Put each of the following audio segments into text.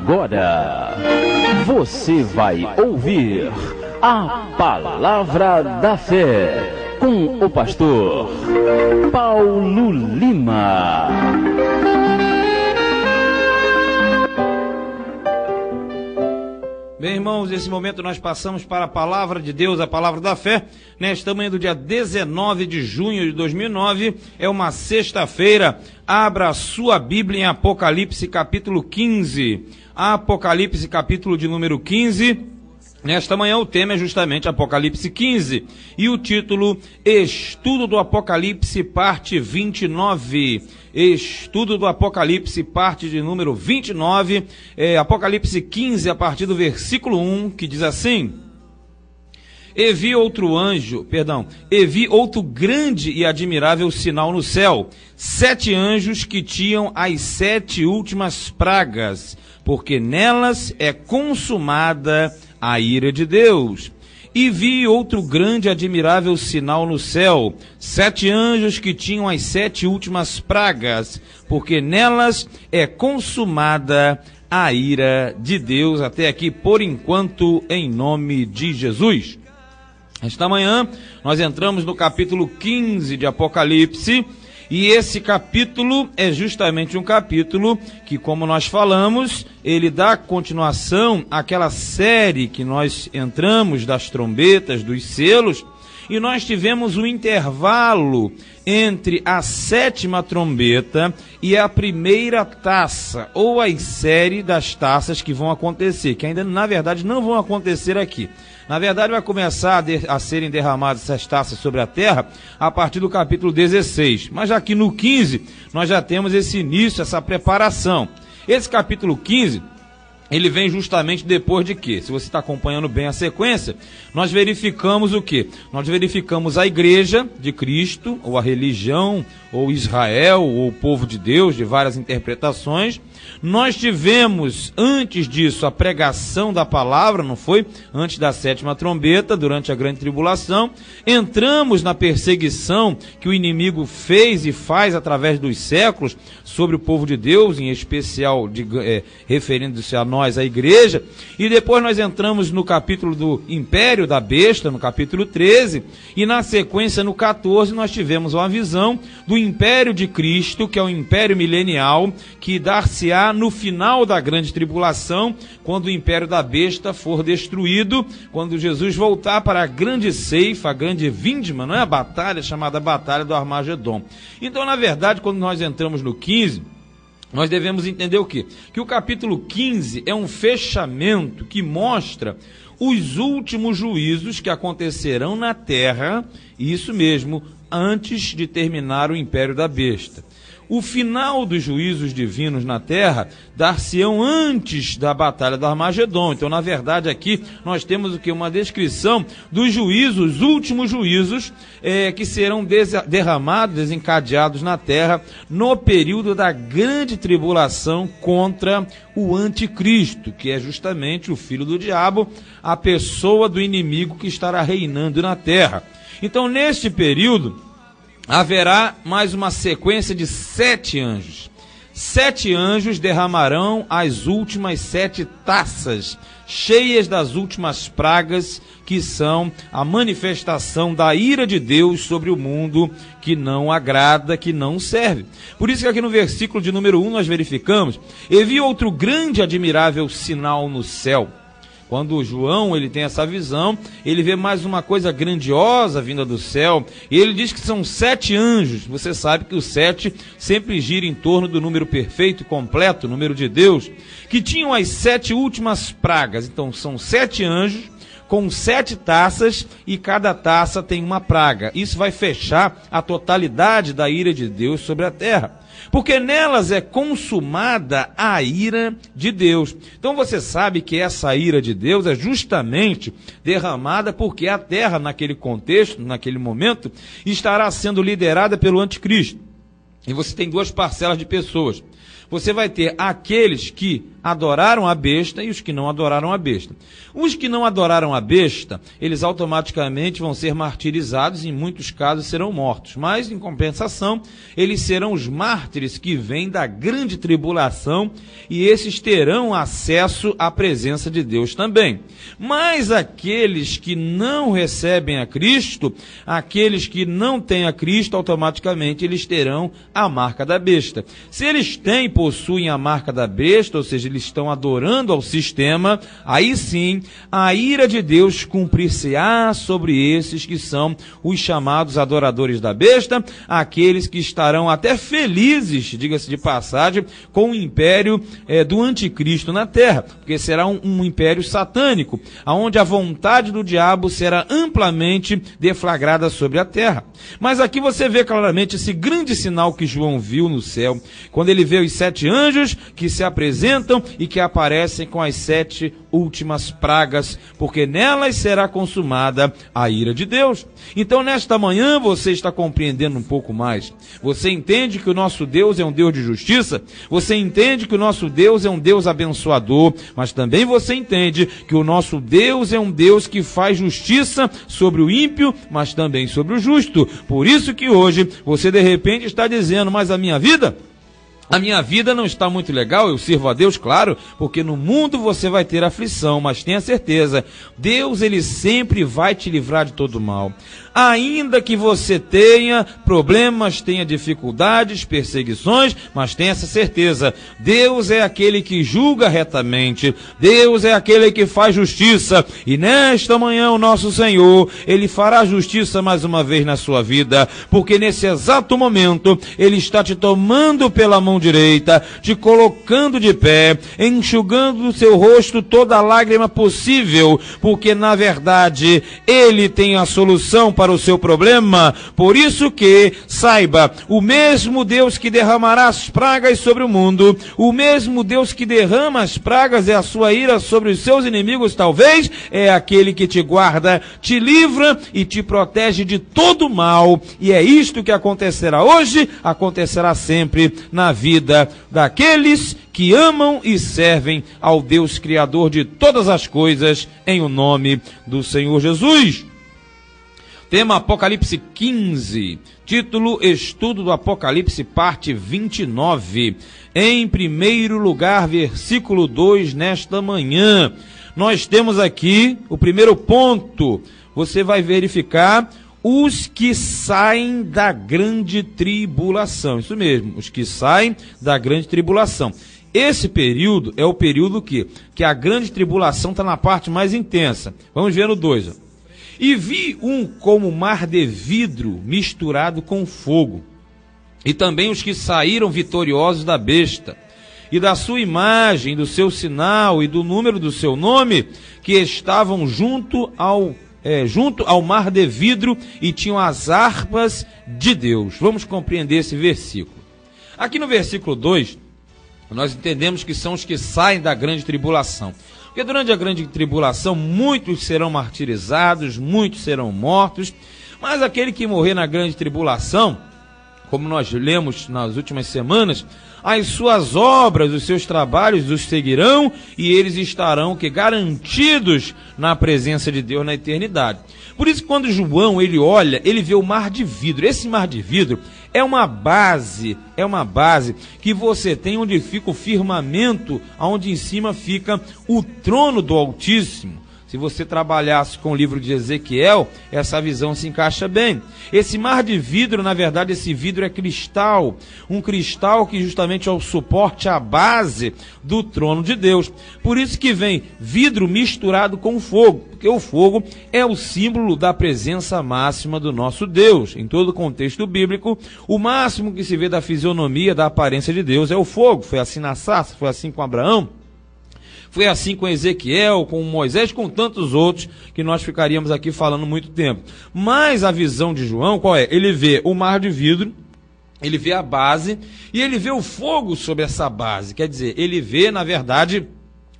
Agora você vai ouvir a Palavra da Fé com o pastor Paulo Lima. Bem, irmãos, nesse momento nós passamos para a Palavra de Deus, a Palavra da Fé. Nesta manhã do dia 19 de junho de 2009, é uma sexta-feira. Abra a sua Bíblia em Apocalipse capítulo 15. Apocalipse capítulo de número 15. Nesta manhã o tema é justamente Apocalipse 15. E o título, Estudo do Apocalipse, parte 29. Estudo do Apocalipse, parte de número 29. Apocalipse 15, a partir do versículo 1, que diz assim: E vi outro grande e admirável sinal no céu, 7 anjos que tinham as 7 últimas pragas, porque nelas é consumada a ira de Deus. E vi outro grande e admirável sinal no céu, 7 anjos que tinham as 7 últimas pragas, porque nelas é consumada a ira de Deus. Até aqui, por enquanto, em nome de Jesus. Esta manhã, nós entramos no capítulo 15 de Apocalipse, e esse capítulo é justamente um capítulo que, como nós falamos, ele dá continuação àquela série que nós entramos das trombetas, dos selos, e nós tivemos um intervalo entre a 7ª trombeta e a primeira taça, ou a série das taças que vão acontecer, que ainda, na verdade, não vão acontecer aqui. Na verdade, vai começar a serem derramadas essas taças sobre a terra a partir do capítulo 16. Mas aqui no 15, nós já temos esse início, essa preparação. Esse capítulo 15, ele vem justamente depois de quê? Se você está acompanhando bem a sequência, nós verificamos o quê? Nós verificamos a igreja de Cristo, ou a religião, ou Israel, ou o povo de Deus, de várias interpretações. Nós tivemos, antes disso, a pregação da palavra, não foi? Antes da 7ª trombeta, durante a grande tribulação. Entramos na perseguição que o inimigo fez e faz através dos séculos sobre o povo de Deus, em especial referindo-se a nós, a igreja. E depois nós entramos no capítulo do Império da Besta, no capítulo 13. E na sequência, no 14, nós tivemos uma visão do Império de Cristo, que é o Império Milenial, que dar-se-á no final da grande tribulação, quando o Império da Besta for destruído, quando Jesus voltar para a grande ceifa, a grande vindima, não é a batalha, chamada Batalha do Armagedon. Então, na verdade, quando nós entramos no 15, nós devemos entender o quê? Que o capítulo 15 é um fechamento que mostra os últimos juízos que acontecerão na terra, isso mesmo, antes de terminar o Império da Besta. O final dos juízos divinos na terra dar-se-ão antes da Batalha do Armagedon. Então, na verdade, aqui nós temos o que? Uma descrição dos juízos, os últimos juízos que serão derramados, desencadeados na terra no período da grande tribulação contra o anticristo, que é justamente o filho do diabo, a pessoa do inimigo que estará reinando na terra. Então, neste período, haverá mais uma sequência de 7 anjos. 7 anjos derramarão as últimas 7 taças, cheias das últimas pragas, que são a manifestação da ira de Deus sobre o mundo que não agrada, que não serve. Por isso que aqui no versículo de número 1 nós verificamos: E vi outro grande e admirável sinal no céu. Quando João ele tem essa visão, ele vê mais uma coisa grandiosa vinda do céu, e ele diz que são 7 anjos. Você sabe que o 7 sempre gira em torno do número perfeito, completo, o número de Deus, que tinham as 7 últimas pragas. Então são 7 anjos com 7 taças, e cada taça tem uma praga. Isso vai fechar a totalidade da ira de Deus sobre a terra, porque nelas é consumada a ira de Deus. Então você sabe que essa ira de Deus é justamente derramada porque a terra, naquele contexto, naquele momento, estará sendo liderada pelo anticristo. E você tem 2 parcelas de pessoas. Você vai ter aqueles que adoraram a besta e os que não adoraram a besta. Os que não adoraram a besta, eles automaticamente vão ser martirizados e em muitos casos serão mortos. Mas, em compensação, eles serão os mártires que vêm da grande tribulação e esses terão acesso à presença de Deus também. Mas aqueles que não recebem a Cristo, aqueles que não têm a Cristo, automaticamente eles terão a marca da besta. Se eles possuem a marca da besta, ou seja, eles estão adorando ao sistema, aí sim, a ira de Deus cumprir-se-á sobre esses que são os chamados adoradores da besta, aqueles que estarão até felizes, diga-se de passagem, com o império do anticristo na terra, porque será um império satânico, onde a vontade do diabo será amplamente deflagrada sobre a terra. Mas aqui você vê claramente esse grande sinal que João viu no céu, quando ele vê os 7 anjos que se apresentam e que aparecem com as 7 últimas pragas, porque nelas será consumada a ira de Deus. Então, nesta manhã, você está compreendendo um pouco mais. Você entende que o nosso Deus é um Deus de justiça? Você entende que o nosso Deus é um Deus abençoador, mas também você entende que o nosso Deus é um Deus que faz justiça sobre o ímpio, mas também sobre o justo. Por isso que hoje você de repente está dizendo, mas a minha vida não está muito legal, eu sirvo a Deus, claro, porque no mundo você vai ter aflição, mas tenha certeza, Deus ele sempre vai te livrar de todo mal. Ainda que você tenha problemas, tenha dificuldades, perseguições, mas tenha essa certeza, Deus é aquele que julga retamente, Deus é aquele que faz justiça, e nesta manhã o nosso Senhor, Ele fará justiça mais uma vez na sua vida, porque nesse exato momento, Ele está te tomando pela mão direita, te colocando de pé, enxugando do seu rosto toda a lágrima possível, porque na verdade, Ele tem a solução para o seu problema. Por isso que, saiba, o mesmo Deus que derramará as pragas sobre o mundo, o mesmo Deus que derrama as pragas e a sua ira sobre os seus inimigos, talvez, é aquele que te guarda, te livra e te protege de todo mal. E é isto que acontecerá hoje, acontecerá sempre na vida daqueles que amam e servem ao Deus Criador de todas as coisas, em o nome do Senhor Jesus. Tema Apocalipse 15, título Estudo do Apocalipse, parte 29. Em primeiro lugar, versículo 2, nesta manhã, nós temos aqui o primeiro ponto. Você vai verificar os que saem da grande tribulação. Isso mesmo, os que saem da grande tribulação. Esse período é o período que a grande tribulação está na parte mais intensa. Vamos ver no 2. E vi um como mar de vidro misturado com fogo, e também os que saíram vitoriosos da besta, e da sua imagem, do seu sinal e do número do seu nome, que estavam junto ao mar de vidro e tinham as harpas de Deus. Vamos compreender esse versículo. Aqui no versículo 2, nós entendemos que são os que saem da grande tribulação. Porque durante a grande tribulação, muitos serão martirizados, muitos serão mortos, mas aquele que morrer na grande tribulação, como nós lemos nas últimas semanas, as suas obras, os seus trabalhos os seguirão e eles estarão garantidos na presença de Deus na eternidade. Por isso, quando João ele olha, ele vê o mar de vidro. Esse mar de vidro é uma base que você tem onde fica o firmamento, onde em cima fica o trono do Altíssimo. Se você trabalhasse com o livro de Ezequiel, essa visão se encaixa bem. Esse mar de vidro, na verdade, esse vidro é cristal. Um cristal que justamente é o suporte, a base do trono de Deus. Por isso que vem vidro misturado com fogo, porque o fogo é o símbolo da presença máxima do nosso Deus. Em todo o contexto bíblico, o máximo que se vê da fisionomia, da aparência de Deus é o fogo. Foi assim na sarça, foi assim com Abraão. Foi assim com Ezequiel, com Moisés, com tantos outros, que nós ficaríamos aqui falando muito tempo. Mas a visão de João, qual é? Ele vê o mar de vidro, ele vê a base, e ele vê o fogo sobre essa base. Quer dizer, ele vê, na verdade,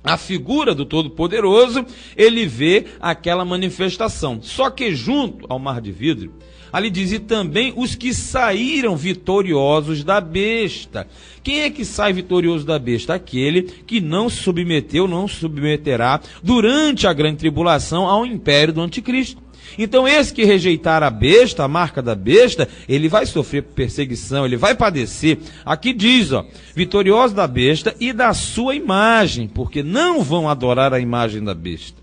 a figura do Todo-Poderoso, ele vê aquela manifestação. Só que junto ao mar de vidro, ali diz, e também os que saíram vitoriosos da besta. Quem é que sai vitorioso da besta? Aquele que não se submeteu, não se submeterá durante a grande tribulação ao império do anticristo. Então esse que rejeitar a besta, a marca da besta, ele vai sofrer perseguição, ele vai padecer. Aqui diz, vitorioso da besta e da sua imagem, porque não vão adorar a imagem da besta.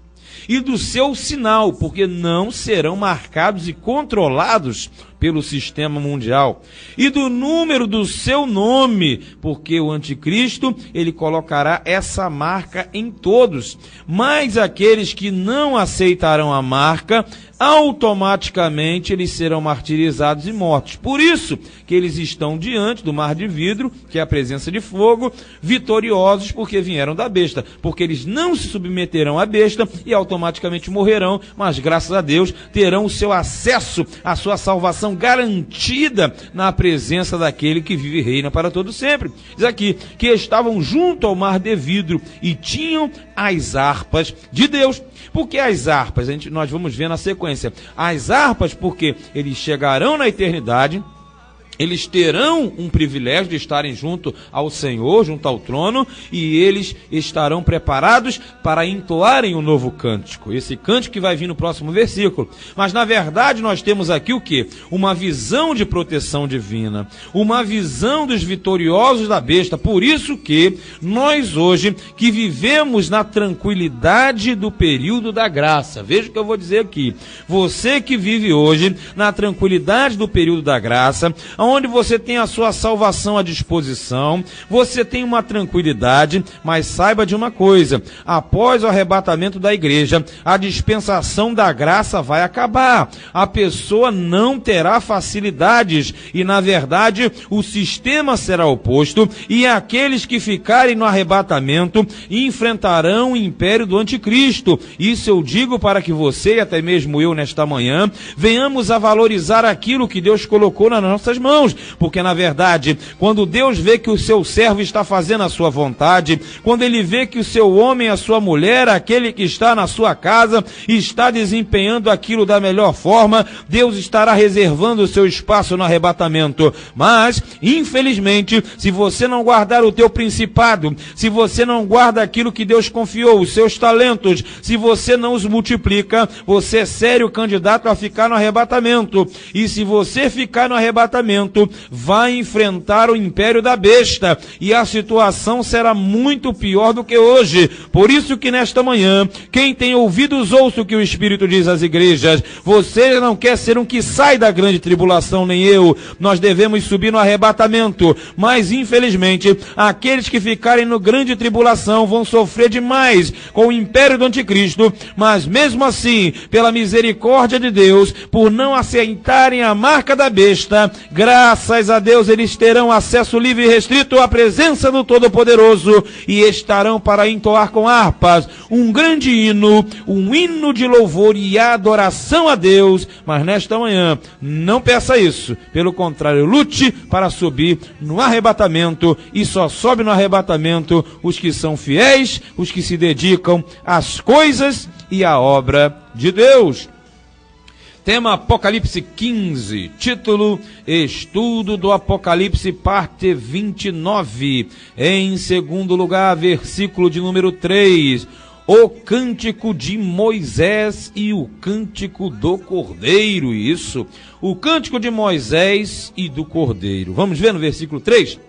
E do seu sinal, porque não serão marcados e controlados pelo sistema mundial. E do número do seu nome, porque o anticristo, ele colocará essa marca em todos. Mas aqueles que não aceitarão a marca, automaticamente eles serão martirizados e mortos. Por isso que eles estão diante do mar de vidro, que é a presença de fogo, vitoriosos porque vieram da besta. Porque eles não se submeterão à besta e automaticamente morrerão, mas graças a Deus terão o seu acesso, a sua salvação garantida na presença daquele que vive e reina para todo sempre. Diz aqui, que estavam junto ao mar de vidro e tinham as harpas de Deus. Por que as harpas? Nós vamos ver na sequência. As harpas porque eles chegarão na eternidade, eles terão um privilégio de estarem junto ao Senhor, junto ao trono, e eles estarão preparados para entoarem um novo cântico. Esse cântico que vai vir no próximo versículo. Mas na verdade nós temos aqui o quê? Uma visão de proteção divina, uma visão dos vitoriosos da besta. Por isso que nós hoje, que vivemos na tranquilidade do período da graça, veja o que eu vou dizer aqui. Você que vive hoje na tranquilidade do período da graça, onde você tem a sua salvação à disposição, você tem uma tranquilidade, mas saiba de uma coisa, após o arrebatamento da igreja, a dispensação da graça vai acabar, a pessoa não terá facilidades, e na verdade, o sistema será oposto, e aqueles que ficarem no arrebatamento, enfrentarão o império do anticristo. Isso eu digo para que você, e até mesmo eu nesta manhã, venhamos a valorizar aquilo que Deus colocou nas nossas mãos, porque na verdade, quando Deus vê que o seu servo está fazendo a sua vontade, quando ele vê que o seu homem, a sua mulher, aquele que está na sua casa, está desempenhando aquilo da melhor forma, Deus estará reservando o seu espaço no arrebatamento. Mas, infelizmente, se você não guardar o teu principado, se você não guarda aquilo que Deus confiou, os seus talentos, se você não os multiplica, você é sério candidato a ficar no arrebatamento. E se você ficar no arrebatamento, vai enfrentar o império da besta, e a situação será muito pior do que hoje. Por isso que nesta manhã, quem tem ouvidos ouça o que o Espírito diz às igrejas. Você não quer ser um que sai da grande tribulação, nem eu. Nós devemos subir no arrebatamento, mas infelizmente, aqueles que ficarem no grande tribulação vão sofrer demais com o império do anticristo, mas mesmo assim, pela misericórdia de Deus, por não aceitarem a marca da besta, graças a Deus eles terão acesso livre e restrito à presença do Todo-Poderoso e estarão para entoar com harpas um grande hino, um hino de louvor e adoração a Deus. Mas nesta manhã, não peça isso. Pelo contrário, lute para subir no arrebatamento, e só sobe no arrebatamento os que são fiéis, os que se dedicam às coisas e à obra de Deus. Tema Apocalipse 15, título Estudo do Apocalipse, parte 29. Em segundo lugar, versículo de número 3, o cântico de Moisés e o cântico do Cordeiro. Isso, o cântico de Moisés e do Cordeiro. Vamos ver no versículo 3?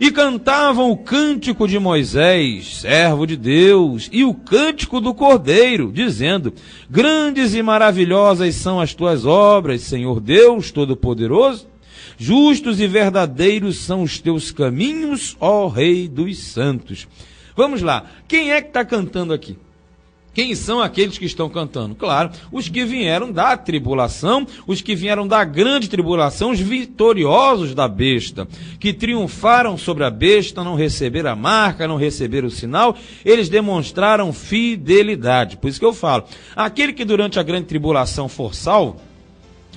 E cantavam o cântico de Moisés, servo de Deus, e o cântico do Cordeiro, dizendo: grandes e maravilhosas são as tuas obras, Senhor Deus Todo-Poderoso. Justos e verdadeiros são os teus caminhos, ó Rei dos santos. Vamos lá, quem é que está cantando aqui? Quem são aqueles que estão cantando? Claro, os que vieram da tribulação, os que vieram da grande tribulação, os vitoriosos da besta, que triunfaram sobre a besta, não receberam a marca, não receberam o sinal, eles demonstraram fidelidade. Por isso que eu falo, aquele que durante a grande tribulação for salvo,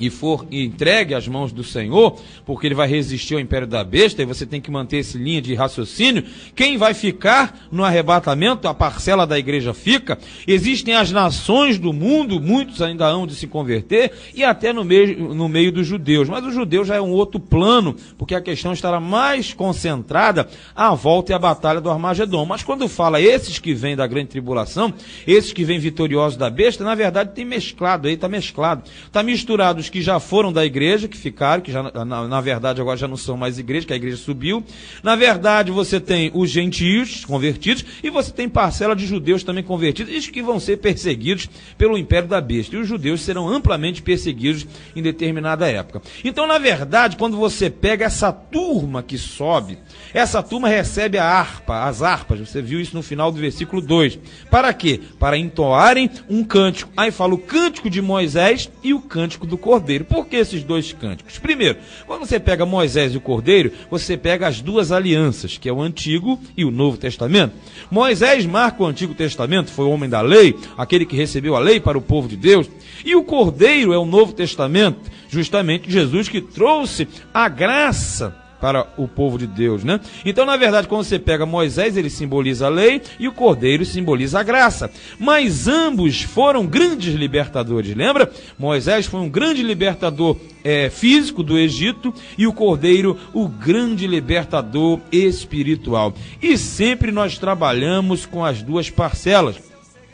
e for entregue às mãos do Senhor, porque ele vai resistir ao império da besta, e você tem que manter essa linha de raciocínio, quem vai ficar no arrebatamento? A parcela da igreja fica. Existem as nações do mundo, muitos ainda hão de se converter, e até no meio dos judeus, mas o judeu já é um outro plano, porque a questão estará mais concentrada à volta e à batalha do Armagedon. Mas quando fala esses que vêm da grande tribulação, esses que vêm vitoriosos da besta, na verdade tem mesclado aí, está misturado os que já foram da igreja, que ficaram, que já na verdade agora já não são mais igreja, que a igreja subiu. Na verdade você tem os gentios convertidos e você tem parcela de judeus também convertidos, e que vão ser perseguidos pelo império da besta. E os judeus serão amplamente perseguidos em determinada época. Então, na verdade, quando você pega essa turma que sobe, essa turma recebe as harpas, você viu isso no final do versículo 2. Para quê? Para entoarem um cântico. Aí fala o cântico de Moisés e o cântico do Cordeiro. Por que esses dois cânticos? Primeiro, quando você pega Moisés e o Cordeiro, você pega as duas alianças, que é o Antigo e o Novo Testamento. Moisés marca o Antigo Testamento, foi o homem da lei, aquele que recebeu a lei para o povo de Deus. E o Cordeiro é o Novo Testamento, justamente Jesus que trouxe a graça para o povo de Deus, né? Então, na verdade, quando você pega Moisés, ele simboliza a lei, e o Cordeiro simboliza a graça. Mas ambos foram grandes libertadores, lembra? Moisés foi um grande libertador físico do Egito, e o Cordeiro, o grande libertador espiritual. E sempre nós trabalhamos com as duas parcelas.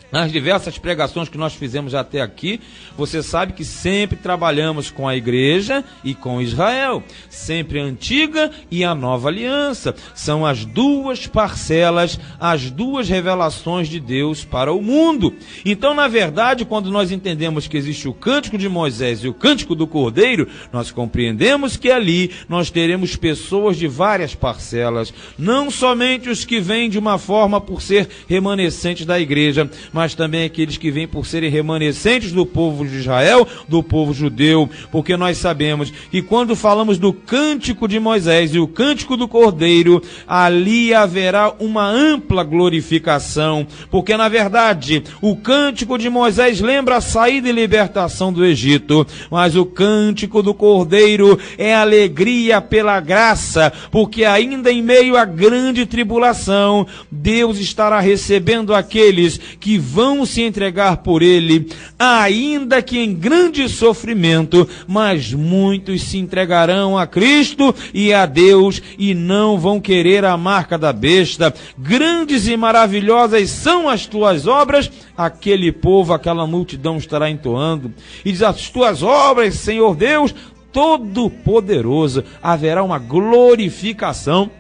Nas diversas pregações que nós fizemos até aqui, você sabe que sempre trabalhamos com a igreja e com Israel, sempre a antiga e a nova aliança. São as duas parcelas, as duas revelações de Deus para o mundo. Então, na verdade, quando nós entendemos que existe o cântico de Moisés e o cântico do Cordeiro, nós compreendemos que ali nós teremos pessoas de várias parcelas, não somente os que vêm de uma forma por ser remanescentes da igreja, mas também aqueles que vêm por serem remanescentes do povo de Israel, do povo judeu, porque nós sabemos que quando falamos do cântico de Moisés e o cântico do Cordeiro, ali haverá uma ampla glorificação, porque na verdade o cântico de Moisés lembra a saída e libertação do Egito, mas o cântico do Cordeiro é alegria pela graça, porque ainda em meio à grande tribulação, Deus estará recebendo aqueles que vão se entregar por ele, ainda que em grande sofrimento, mas muitos se entregarão a Cristo e a Deus e não vão querer a marca da besta. Grandes e maravilhosas são as tuas obras, aquele povo, aquela multidão estará entoando, e diz: as tuas obras, Senhor Deus Todo-Poderoso. Haverá uma glorificação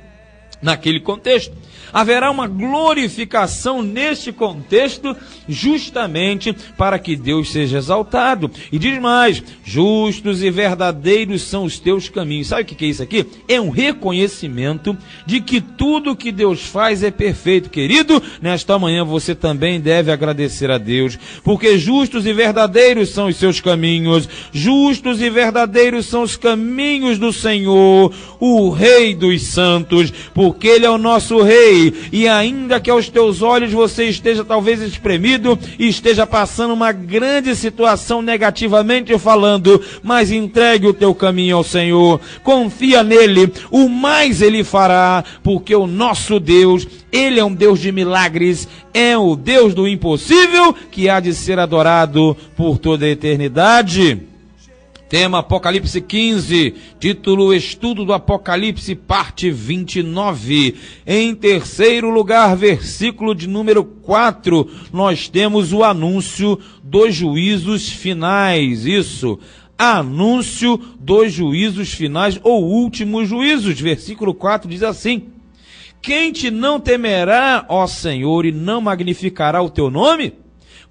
naquele contexto. Haverá uma glorificação neste contexto, justamente para que Deus seja exaltado. E diz mais: justos e verdadeiros são os teus caminhos. Sabe o que é isso aqui? É um reconhecimento de que tudo que Deus faz é perfeito. Querido, nesta manhã você também deve agradecer a Deus, porque justos e verdadeiros são os seus caminhos, justos e verdadeiros são os caminhos do Senhor, o Rei dos Santos, porque Ele é o nosso Rei. E ainda que aos teus olhos você esteja talvez espremido e esteja passando uma grande situação negativamente falando, mas entregue o teu caminho ao Senhor, confia nele, o mais ele fará, porque o nosso Deus, ele é um Deus de milagres, é o Deus do impossível, que há de ser adorado por toda a eternidade. Tema Apocalipse 15, título Estudo do Apocalipse, parte 29. Em terceiro lugar, versículo de número 4, nós temos o anúncio dos juízos finais. Isso, anúncio dos juízos finais ou últimos juízos. Versículo 4 diz assim: quem te não temerá, ó Senhor, e não magnificará o teu nome?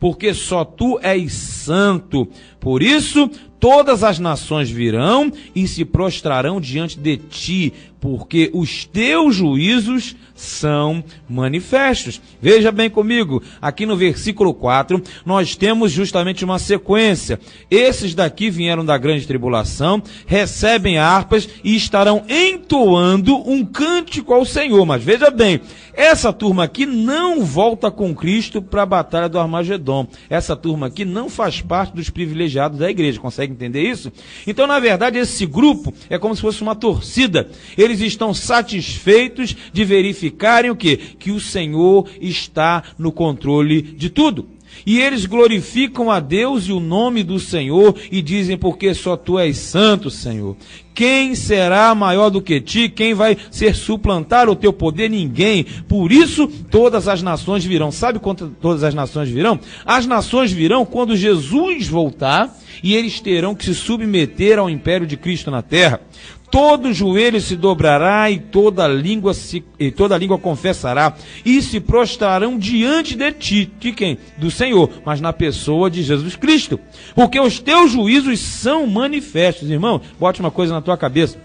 Porque só tu és santo. Por isso, todas as nações virão e se prostrarão diante de ti, porque os teus juízos são manifestos. Veja bem comigo, aqui no versículo 4, nós temos justamente uma sequência. Esses daqui vieram da grande tribulação, recebem harpas e estarão entoando um cântico ao Senhor. Mas veja bem, essa turma aqui não volta com Cristo para a batalha do Armagedon. Essa turma aqui não faz parte dos privilegiados da igreja. Consegue consegue entender isso? Então, na verdade, esse grupo é como se fosse uma torcida. Eles estão satisfeitos de verificarem o quê? Que o Senhor está no controle de tudo. E eles glorificam a Deus e o nome do Senhor e dizem, porque só tu és santo, Senhor. Quem será maior do que ti? Quem vai suplantar o teu poder? Ninguém. Por isso, todas as nações virão. Sabe quando todas as nações virão? As nações virão quando Jesus voltar e eles terão que se submeter ao império de Cristo na terra. Todo joelho se dobrará e toda língua confessará e se prostrarão diante de ti. De quem? Do Senhor, mas na pessoa de Jesus Cristo. Porque os teus juízos são manifestos. Irmão, bote uma coisa na tua cabeça.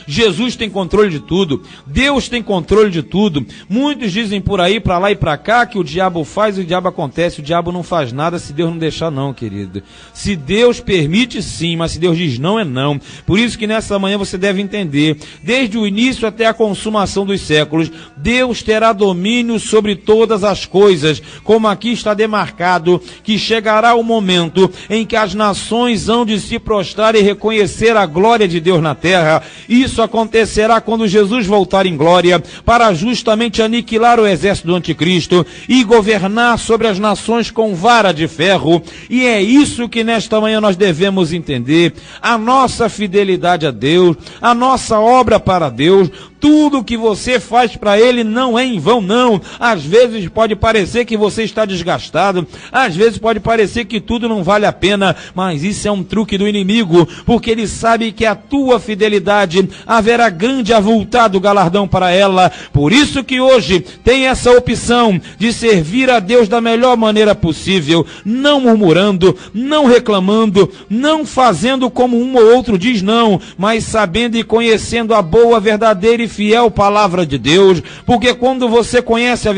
Jesus tem controle de tudo, Deus tem controle de tudo. Muitos dizem por aí, para lá e para cá, que o diabo faz e o diabo acontece. O diabo não faz nada se Deus não deixar não, querido. Se Deus permite, sim, mas se Deus diz não, é não. Por isso que nessa manhã você deve entender, desde o início até a consumação dos séculos, Deus terá domínio sobre todas as coisas, como aqui está demarcado, que chegará o momento em que as nações hão de se prostrar e reconhecer a glória de Deus na terra. Isso acontecerá quando Jesus voltar em glória para justamente aniquilar o exército do anticristo e governar sobre as nações com vara de ferro. E é isso que nesta manhã nós devemos entender. A nossa fidelidade a Deus, a nossa obra para Deus, tudo que você faz para Ele não é em vão, não. Às vezes pode parecer que você está desgastado, às vezes pode parecer que tudo não vale a pena, mas isso é um truque do inimigo, porque ele sabe que a tua fidelidade haverá grande avultado galardão para ela. Por isso que hoje tem essa opção de servir a Deus da melhor maneira possível, não murmurando, não reclamando, não fazendo como um ou outro diz não, mas sabendo e conhecendo a boa, verdadeira e fiel palavra de Deus, porque quando você conhece a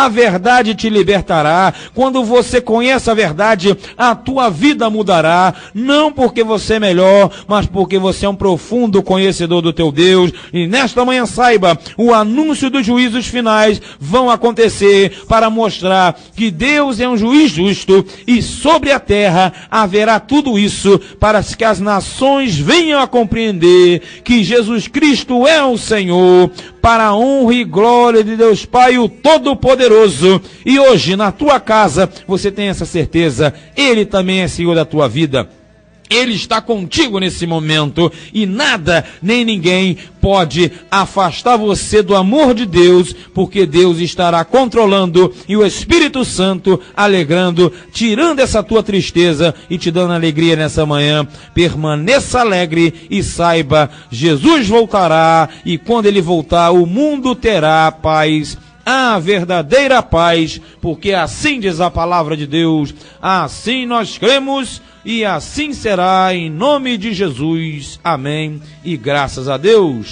verdade te libertará. Quando você conhece a verdade, a tua vida mudará, não porque você é melhor, mas porque você é um profundo conhecedor do teu Deus. E nesta manhã saiba, o anúncio dos juízos finais vão acontecer para mostrar que Deus é um juiz justo e sobre a terra haverá tudo isso para que as nações venham a compreender que Jesus Cristo é o Senhor, para a honra e glória de Deus Pai, o Todo-Poderoso. E hoje na tua casa você tem essa certeza, Ele também é Senhor da tua vida. Ele está contigo nesse momento e nada nem ninguém pode afastar você do amor de Deus, porque Deus estará controlando e o Espírito Santo alegrando, tirando essa tua tristeza e te dando alegria nessa manhã. Permaneça alegre e saiba, Jesus voltará e quando Ele voltar o mundo terá paz, a verdadeira paz, porque assim diz a palavra de Deus, assim nós cremos e assim será em nome de Jesus. Amém. E graças a Deus.